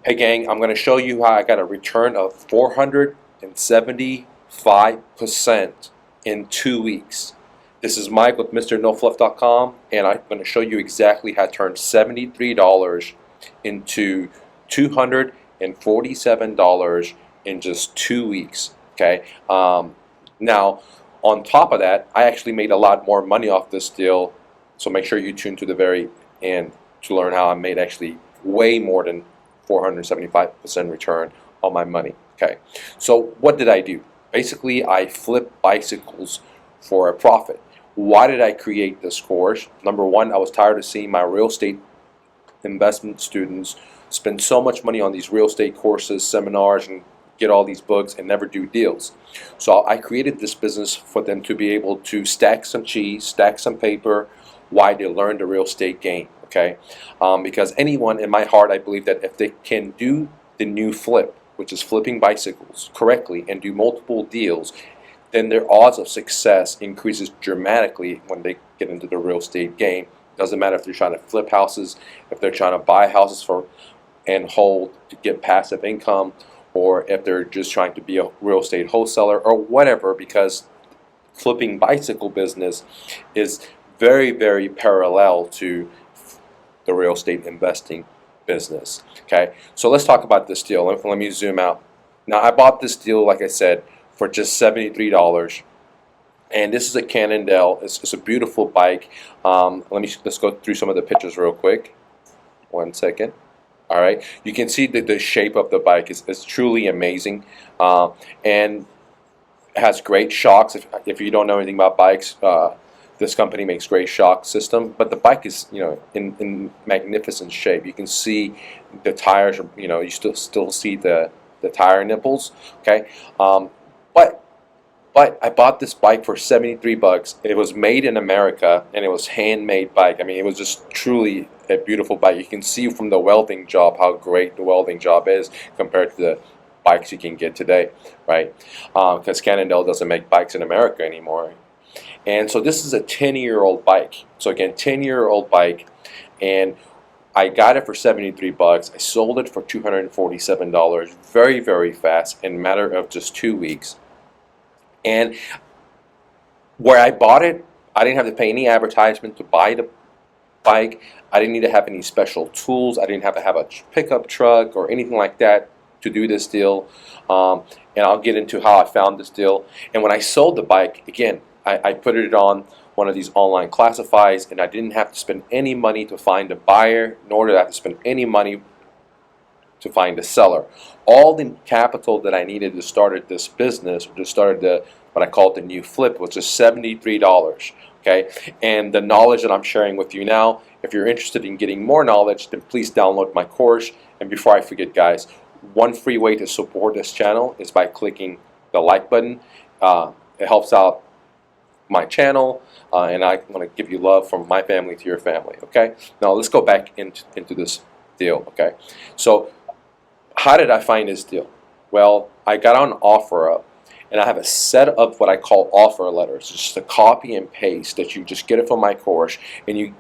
Hey gang, I'm going to show you how I got a return of 475% in 2 weeks. This is Mike with MrNoFluff.com, and I'm going to show you exactly how to turn $73 into $247 in just 2 weeks. Okay. Now, on top of that, I actually made a lot more money off this deal, so make sure you tune to the very end to learn how I made actually way more than 475% return on my money. Okay, so what did I do? Basically, I flipped bicycles for a profit. Why did I create this course? Number one, I was tired of seeing my real estate investment students spend so much money on these real estate courses, seminars, and get all these books and never do deals. So I created this business for them to be able to stack some cheese, stack some paper, while they learn the real estate game. Okay, because anyone, in my heart, I believe that if they can do the new flip, which is flipping bicycles correctly, and do multiple deals, then their odds of success increases dramatically when they get into the real estate game. Doesn't matter if they're trying to flip houses, if they're trying to buy houses for and hold to get passive income, or if they're just trying to be a real estate wholesaler or whatever, because flipping bicycle business is very, very parallel to the real estate investing business. Okay, so let's talk about this deal. Let me zoom out. Now, I bought this deal, like I said, for just $73, and this is a Cannondale. It's a beautiful bike. Let's go through some of the pictures real quick. 1 second. All right, you can see that the shape of the bike is truly amazing, and has great shocks. If you don't know anything about bikes, this company makes great shock system, but the bike is, in magnificent shape. You can see the tires are, you still see the tire nipples. Okay, but I bought this bike for 73 bucks. It was made in America, and it was handmade bike. I mean, it was just truly a beautiful bike. You can see from the welding job how great the welding job is compared to the bikes you can get today, right? Because Cannondale doesn't make bikes in America anymore. And so this is a 10-year-old bike. So again, 10-year-old bike, and I got it for 73 bucks. I sold it for $247 very, very fast in a matter of just 2 weeks. And where I bought it, I didn't have to pay any advertisement to buy the bike. I didn't need to have any special tools. I didn't have to have a pickup truck or anything like that to do this deal. And I'll get into how I found this deal. And when I sold the bike, again, I put it on one of these online classifieds, and I didn't have to spend any money to find a buyer, nor did I have to spend any money to find a seller. All the capital that I needed to start this business, or to start what I call the new flip, was just $73. Okay, and the knowledge that I'm sharing with you now, if you're interested in getting more knowledge, then please download my course. And before I forget, guys, one free way to support this channel is by clicking the like button. It helps out my channel, and I want to give you love from my family to your family. Okay, now let's go back into this deal. Okay, so how did I find this deal? Well, I got on OfferUp, and I have a set of what I call offer letters. It's just a copy and paste that you just get it from my course, and you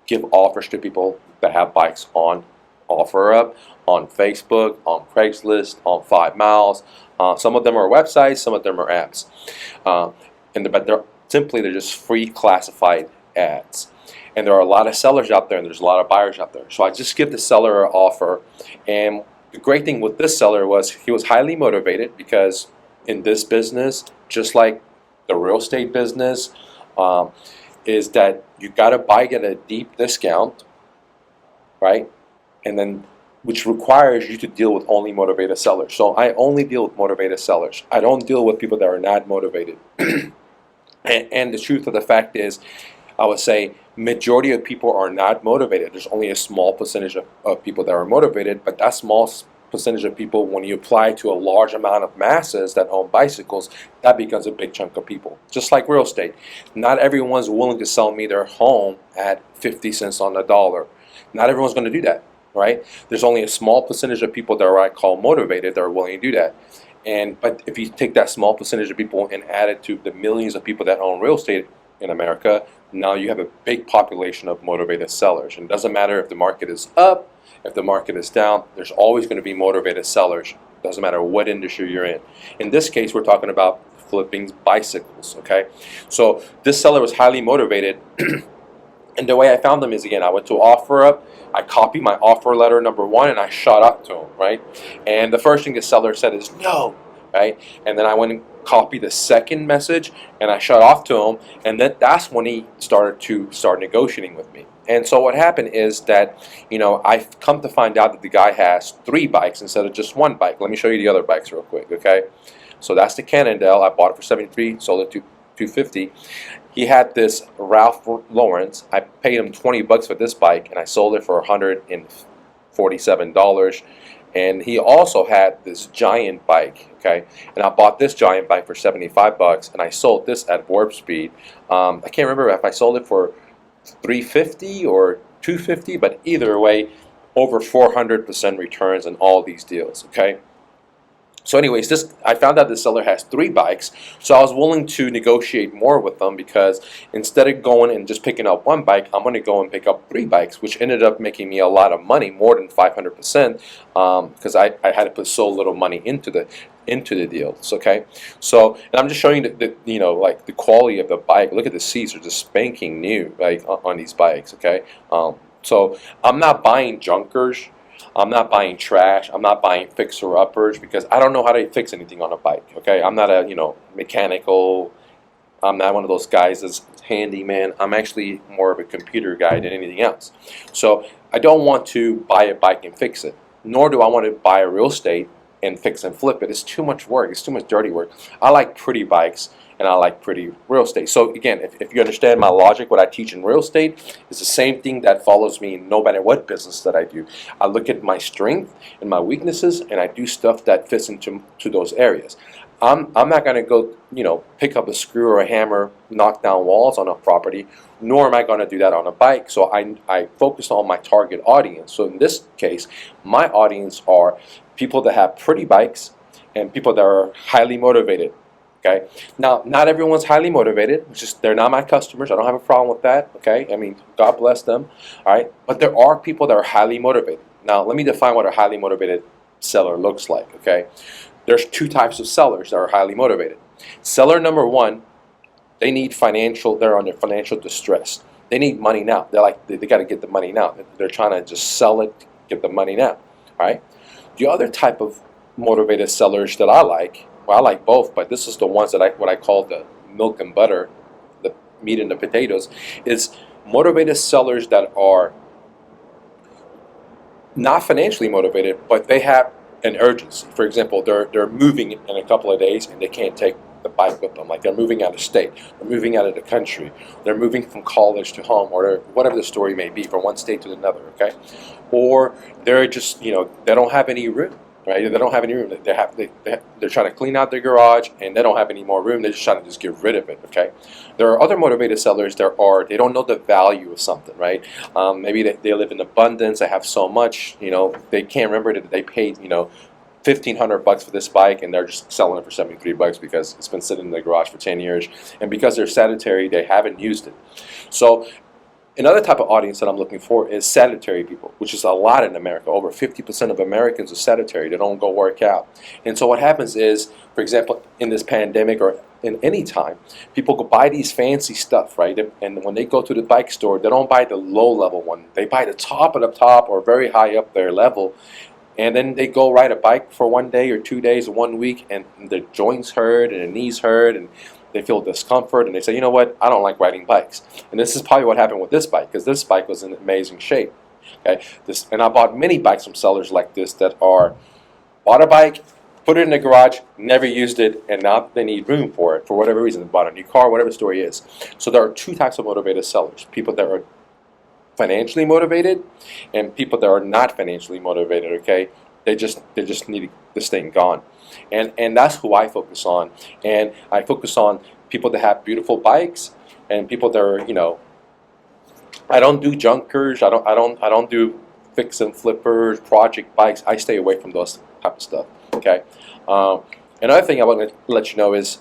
give offers to people that have bikes on OfferUp, on Facebook, on Craigslist, on 5 Miles. Some of them are websites, some of them are apps. But they're just free classified ads. And there are a lot of sellers out there, and there's a lot of buyers out there. So I just give the seller an offer. And the great thing with this seller was he was highly motivated, because in this business, just like the real estate business, is that you got to buy at a deep discount, right? And then, which requires you to deal with only motivated sellers. So I only deal with motivated sellers. I don't deal with people that are not motivated. and the truth of the fact is, I would say majority of people are not motivated. There's only a small percentage of people that are motivated, but that small percentage of people, when you apply to a large amount of masses that own bicycles, that becomes a big chunk of people. Just like real estate. Not everyone's willing to sell me their home at 50 cents on the dollar. Not everyone's going to do that, right? There's only a small percentage of people that are what I call motivated that are willing to do that. But if you take that small percentage of people and add it to the millions of people that own real estate in America, now you have a big population of motivated sellers. And it doesn't matter if the market is up, if the market is down, there's always going to be motivated sellers. Doesn't matter what industry you're in. In this case, we're talking about flipping bicycles, okay? So this seller was highly motivated. And the way I found them is, again, I went to OfferUp, I copied my offer letter number one, and I shot up to him, right? And the first thing the seller said is no, right? And then I went and copied the second message, and I shot off to him, and then that's when he started negotiating with me. And so what happened is that, I've come to find out that the guy has 3 bikes instead of just 1 bike. Let me show you the other bikes real quick, okay? So that's the Cannondale. I bought it for $73, sold it to $250. He had this Ralph Lauren's. I paid him $20 for this bike, and I sold it for $147. And he also had this giant bike, okay? And I bought this giant bike for $75, and I sold this at Warp Speed. I can't remember if I sold it for $350 or $250, but either way, over 400% returns on all these deals, okay? So anyways, I found out this seller has 3 bikes, so I was willing to negotiate more with them, because instead of going and just picking up 1 bike, I'm going to go and pick up 3 bikes, which ended up making me a lot of money, more than 500%, because I had to put so little money into the deals. Okay, so, and I'm just showing like the quality of the bike. Look at the seats; are just spanking new, like on these bikes. Okay, so I'm not buying junkers. I'm not buying trash. I'm not buying fixer-uppers, because I don't know how to fix anything on a bike. Okay, I'm not a mechanical. I'm not one of those guys that's handyman. I'm actually more of a computer guy than anything else. So I don't want to buy a bike and fix it, nor do I want to buy a real estate and fix and flip it. It's too much work. It's too much dirty work. I like pretty bikes, and I like pretty real estate. So again, if you understand my logic, what I teach in real estate is the same thing that follows me in no matter what business that I do. I look at my strength and my weaknesses, and I do stuff that fits into those areas. I'm not going to go, pick up a screw or a hammer, knock down walls on a property, nor am I going to do that on a bike. So I focus on my target audience. So in this case, my audience are people that have pretty bikes and people that are highly motivated. Okay. Now, not everyone's highly motivated, they're not my customers. I don't have a problem with that. Okay. I mean, God bless them. All right. But there are people that are highly motivated. Now, let me define what a highly motivated seller looks like. Okay. There's 2 types of sellers that are highly motivated. Seller number 1, they're under financial distress. They need money now. They got to get the money now. They're trying to just sell it, get the money now. All right. The other type of motivated sellers that I like, well, I like both, but this is the ones that what I call the milk and butter, the meat and the potatoes, is motivated sellers that are not financially motivated, but they have an urgency. For example, they're moving in a couple of days, and they can't take the bike with them. Like, they're moving out of state, they're moving out of the country, they're moving from college to home, or whatever the story may be, from one state to another. Okay, or they're just they don't have any room. Right? They don't have any room. They're trying to clean out their garage, and they don't have any more room. They're just trying to get rid of it. Okay. There are other motivated sellers. They don't know the value of something. Right? Maybe they live in abundance. They have so much. They can't remember that they paid $1,500 for this bike, and they're just selling it for $73 because it's been sitting in the garage for 10 years, and because they're sedentary, they haven't used it. So another type of audience that I'm looking for is sedentary people, which is a lot in America. Over 50% of Americans are sedentary. They don't go work out. And so what happens is, for example, in this pandemic or in any time, people go buy these fancy stuff, right? And when they go to the bike store, they don't buy the low-level one. They buy the top of the top, or very high up their level. And then they go ride a bike for 1 day or 2 days or 1 week, and their joints hurt and their knees hurt, and they feel discomfort, and they say, you know what, I don't like riding bikes. And this is probably what happened with this bike, because this bike was in amazing shape. Okay, and I bought many bikes from sellers like this that bought a bike, put it in the garage, never used it, and now they need room for it for whatever reason. They bought a new car, whatever the story is. So there are 2 types of motivated sellers: people that are financially motivated, and people that are not financially motivated. Okay, they just need this thing gone. And that's who I focus on. And I focus on people that have beautiful bikes, and people that are, I don't do junkers. I don't do fix and flippers, project bikes. I stay away from those type of stuff. Okay. Another thing I want to let you know is,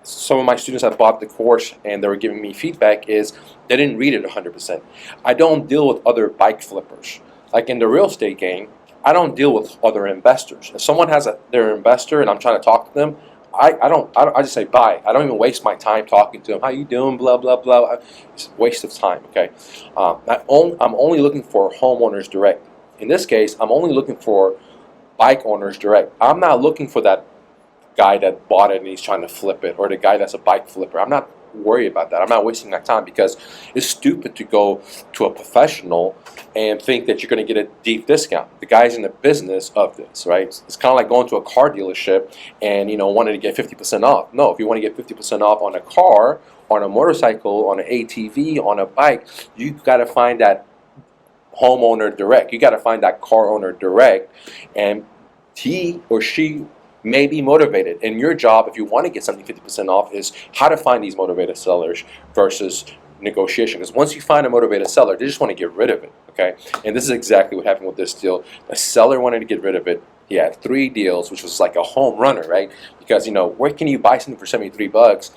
some of my students have bought the course, and they were giving me feedback is they didn't read it 100%. I don't deal with other bike flippers. like in the real estate game, I don't deal with other investors. If someone has their investor and I'm trying to talk to them, I just say bye. I don't even waste my time talking to them. How you doing? Blah blah blah. It's a waste of time. Okay, I'm only looking for homeowners direct. In this case, I'm only looking for bike owners direct. I'm not looking for that guy that bought it and he's trying to flip it, or the guy that's a bike flipper. I'm not worried about that. I'm not wasting my time, because it's stupid to go to a professional and think that you're going to get a deep discount. The guy's in the business of this, right? It's kind of like going to a car dealership and wanting to get 50% off. No, if you want to get 50% off on a car, on a motorcycle, on an ATV, on a bike, you got to find that homeowner direct. You got to find that car owner direct, and he or she may be motivated. And your job, if you want to get something 50% off, is how to find these motivated sellers versus negotiation. Because once you find a motivated seller, they just want to get rid of it. Okay, and this is exactly what happened with this deal. The seller wanted to get rid of it. He had 3 deals, which was like a home runner, right? Because where can you buy something for $73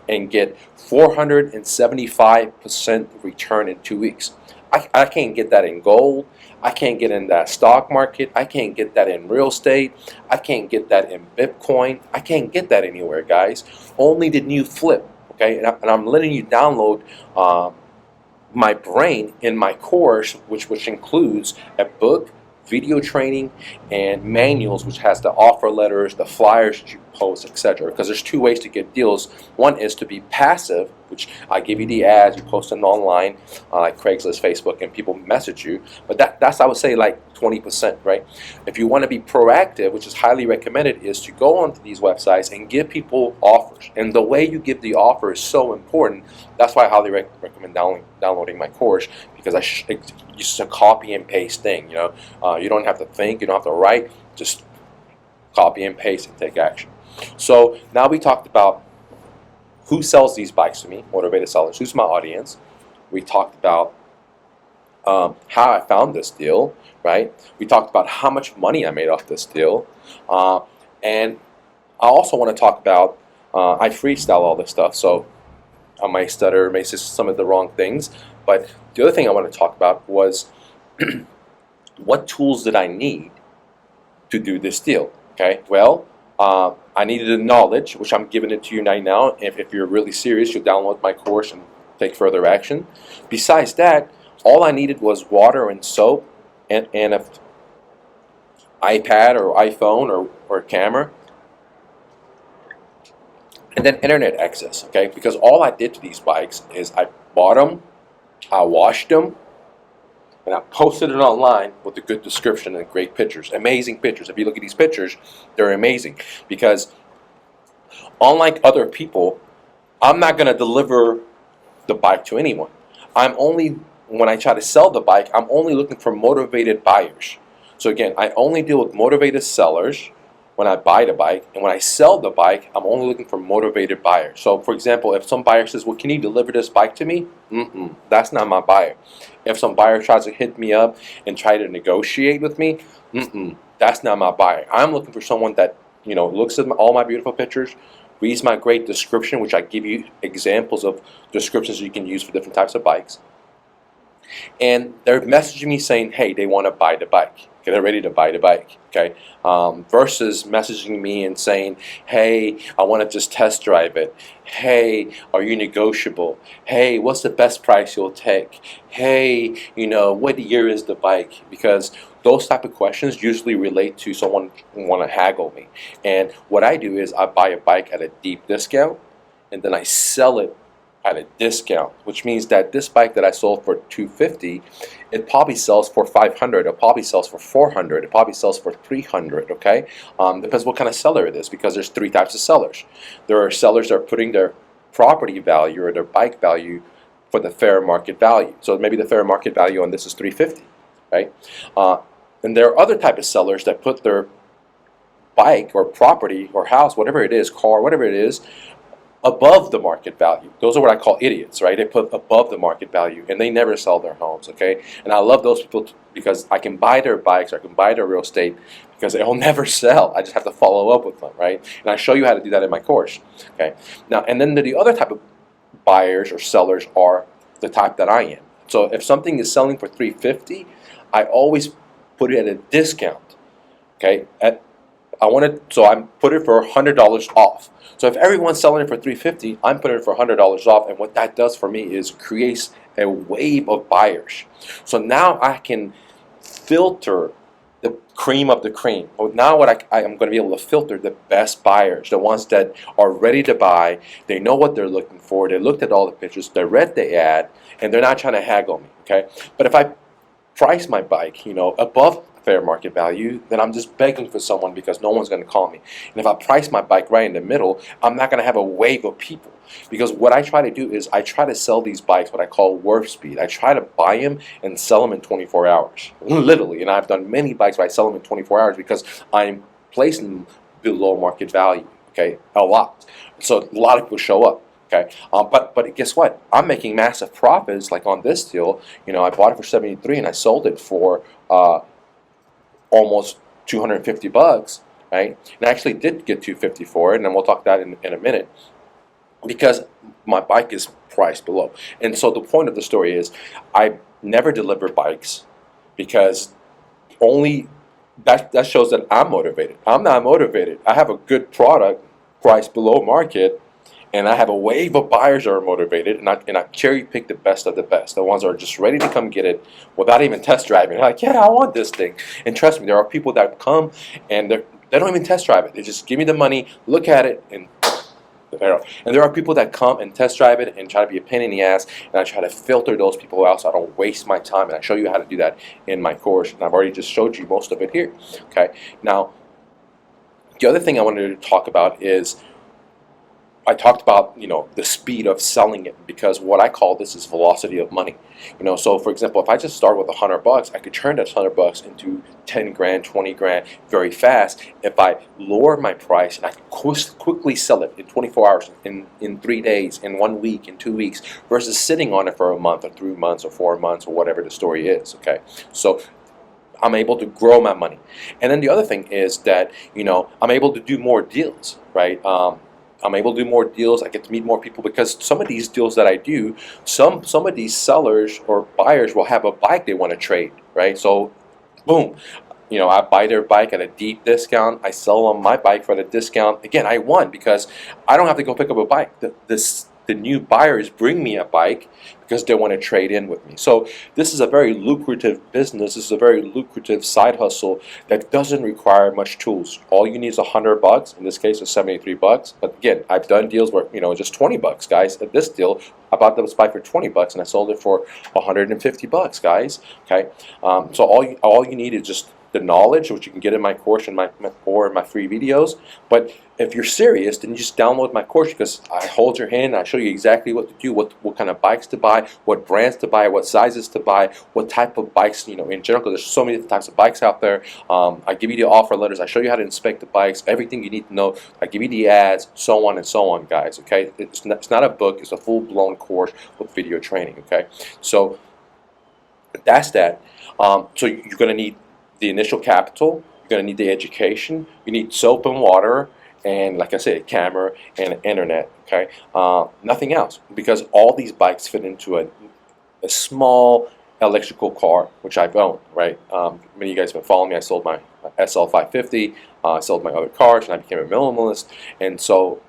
and get 475% return in 2 weeks? I can't get that in gold. I can't get in that stock market. I can't get that in real estate. I can't get that in Bitcoin. I can't get that anywhere, guys. Only the new flip, okay? And I'm letting you download my brain in my course, which includes a book, video training, and manuals, which has the offer letters, the flyers that you post, etc. Because there's 2 ways to get deals. One is to be passive, which I give you the ads, you post them online, like Craigslist, Facebook, and people message you. But that's, I would say, like 20%, right? If you want to be proactive, which is highly recommended, is to go onto these websites and give people offers. And the way you give the offer is so important. That's why I highly recommend downloading my course, because it's just a copy and paste thing. You don't have to think, you don't have to write, just copy and paste and take action. So now we talked about who sells these bikes to me, motivated sellers, who's my audience. We talked about how I found this deal, right? We talked about how much money I made off this deal. And I also want to talk about, I freestyle all this stuff, so I might stutter, may say some of the wrong things. But the other thing I want to talk about was what tools did I need to do this deal? Okay, well, I needed the knowledge, which I'm giving it to you right now. If you're really serious, you'll download my course and take further action. Besides that, all I needed was water and soap and an iPad or iPhone or camera, and then internet access, okay? Because all I did to these bikes is I bought them, I washed them, and I posted it online with a good description and great pictures, amazing pictures. If you look at these pictures, they're amazing, because unlike other people, I'm not going to deliver the bike to anyone. When I try to sell the bike, I'm only looking for motivated buyers. So again, I only deal with motivated sellers when I buy the bike, and when I sell the bike, I'm only looking for motivated buyers. So for example, if some buyer says, well, can you deliver this bike to me? That's not my buyer. If some buyer tries to hit me up and try to negotiate with me, that's not my buyer. I'm looking for someone that looks at all my beautiful pictures, reads my great description, which I give you examples of descriptions you can use for different types of bikes, and they're messaging me saying, hey, they want to buy the bike. Okay, they're ready to buy the bike. Okay, versus messaging me and saying, hey, I want to just test drive it. Hey, are you negotiable? Hey, what's the best price you'll take? Hey, what year is the bike? Because those type of questions usually relate to someone who want to haggle me. And what I do is I buy a bike at a deep discount, and then I sell it at a discount, which means that this bike that I sold for $250, it probably sells for $500, it probably sells for $400, it probably sells for $300. Okay, depends what kind of seller it is, because there's 3 types of sellers. There are sellers that are putting their property value or their bike value for the fair market value. So maybe the fair market value on this is $350, right? And there are other type of sellers that put their bike or property or house, whatever it is, car, whatever it is, above the market value. Those are what I call idiots, right? They put above the market value, and they never sell their homes, okay? And I love those people because I can buy their bikes, or I can buy their real estate, because they'll never sell. I just have to follow up with them, right? And I show you how to do that in my course, okay? Now, and then the other type of buyers or sellers are the type that I am. So if something is selling for $350, I always put it at a discount. Okay, so I'm put it for $100 off. So if everyone's selling it for $350, I'm putting it for $100 off, and what that does for me is creates a wave of buyers. So now I can filter the cream of the cream. Well, now what I'm going to be able to filter the best buyers, the ones that are ready to buy. They know what they're looking for. They looked at all the pictures. They read the ad, and they're not trying to haggle me. Okay, but if I price my bike, above fair market value, then I'm just begging for someone because no one's going to call me. And if I price my bike right in the middle, I'm not going to have a wave of people. Because what I try to do is I try to sell these bikes what I call warp speed. I try to buy them and sell them in 24 hours, literally. And I've done many bikes where I sell them in 24 hours because I'm placing them below market value. Okay, a lot. So a lot of people show up. Okay, but guess what? I'm making massive profits. Like on this deal, I bought it for 73 and I sold it for almost 250 bucks, right? And I actually did get 250 for it, and then we'll talk that in a minute, because my bike is priced below. And so the point of the story is, I never deliver bikes because only that shows that I'm motivated. I'm not motivated. I have a good product priced below market, and I have a wave of buyers that are motivated, and I cherry pick the best of the best, the ones that are just ready to come get it without even test driving. They're like, yeah, I want this thing. And trust me, there are people that come and they don't even test drive it. They just give me the money, look at it, and there are people that come and test drive it and try to be a pain in the ass, and I try to filter those people out so I don't waste my time, and I show you how to do that in my course, and I've already just showed you most of it here. Okay, now the other thing I wanted to talk about is, I talked about the speed of selling it, because what I call this is velocity of money. So for example, if I just start with $100, I could turn that $100 into 10 grand, 20 grand very fast if I lower my price and I can quickly sell it in 24 hours, in 3 days, in 1 week, in 2 weeks, versus sitting on it for a month or 3 months or 4 months or whatever the story is. Okay, so I'm able to grow my money. And then the other thing is that I'm able to do more deals, right? I'm able to do more deals. I get to meet more people, because some of these deals that I do, some of these sellers or buyers will have a bike they want to trade, right? So, boom, I buy their bike at a deep discount. I sell them my bike for the discount. Again, I won because I don't have to go pick up a bike. The new buyers bring me a bike because they want to trade in with me. So this is a very lucrative business. This is a very lucrative side hustle that doesn't require much tools. All you need is $100. In this case, it's 73 bucks. But again, I've done deals where just 20 bucks, guys. At this deal, I bought this bike for 20 bucks and I sold it for 150 bucks, guys. Okay, so all you need is just the knowledge, which you can get in my course and or in my free videos. But if you're serious, then you just download my course, because I hold your hand and I show you exactly what to do, what kind of bikes to buy, what brands to buy, what sizes to buy, what type of bikes, in general, because there's so many different types of bikes out there. I give you the offer letters. I show you how to inspect the bikes, everything you need to know. I give you the ads, so on and so on, guys. Okay, it's not a book. It's a full-blown course with video training. Okay, so that's that. So you're going to need the initial capital, you're going to need the education, you need soap and water, and like I said, a camera and internet. Okay, nothing else, because all these bikes fit into a small electrical car, which I've owned, right? Many of you guys have been following me. I sold my SL 550, I sold my other cars, and I became a minimalist, and so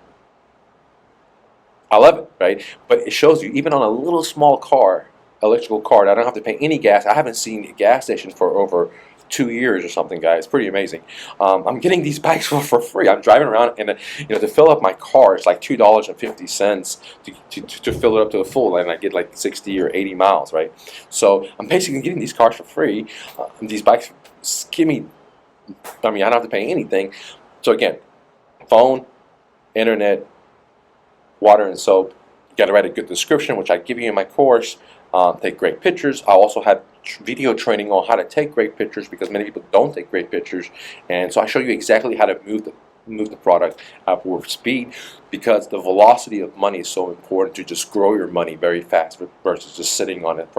I love it, right? But it shows you, even on a little small car, electrical car, I don't have to pay any gas. I haven't seen a gas station for over 2 years or something, guys. Pretty amazing. I'm getting these bikes for free. I'm driving around, and to fill up my car, it's like $2.50 to fill it up to the full, and I get like 60 or 80 miles, right? So I'm basically getting these cars for free. These bikes give me, I don't have to pay anything. So again, phone, internet, water and soap. You got to write a good description, which I give you in my course. Take great pictures. I also have video training on how to take great pictures, because many people don't take great pictures, and so I show you exactly how to move the product at warp speed, because the velocity of money is so important to just grow your money very fast versus just sitting on it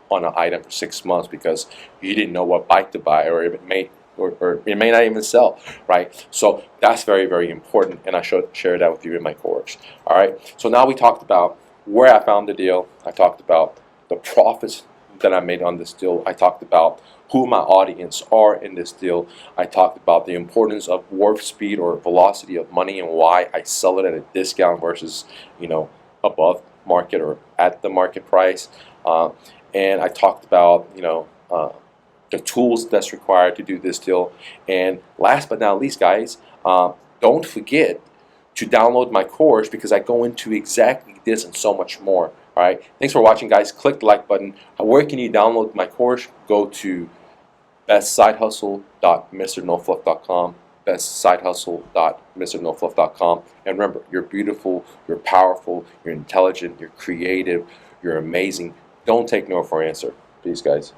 on an item for 6 months because you didn't know what bike to buy, or it may not even sell, right? So that's very, very important, and I share that with you in my course. All right, so now we talked about where I found the deal. I talked about the profits that I made on this deal. I talked about who my audience are in this deal. I talked about the importance of warp speed or velocity of money and why I sell it at a discount versus, you know, above market or at the market price. And I talked about, you know, the tools that's required to do this deal. And last but not least, guys, don't forget to download my course, because I go into exactly this and so much more. All right. Thanks for watching, guys. Click the like button. Where can you download my course? Go to bestsidehustle.mrnofluff.com. bestsidehustle.mrnofluff.com. And remember, you're beautiful, you're powerful, you're intelligent, you're creative, you're amazing. Don't take no for an answer. Peace, guys.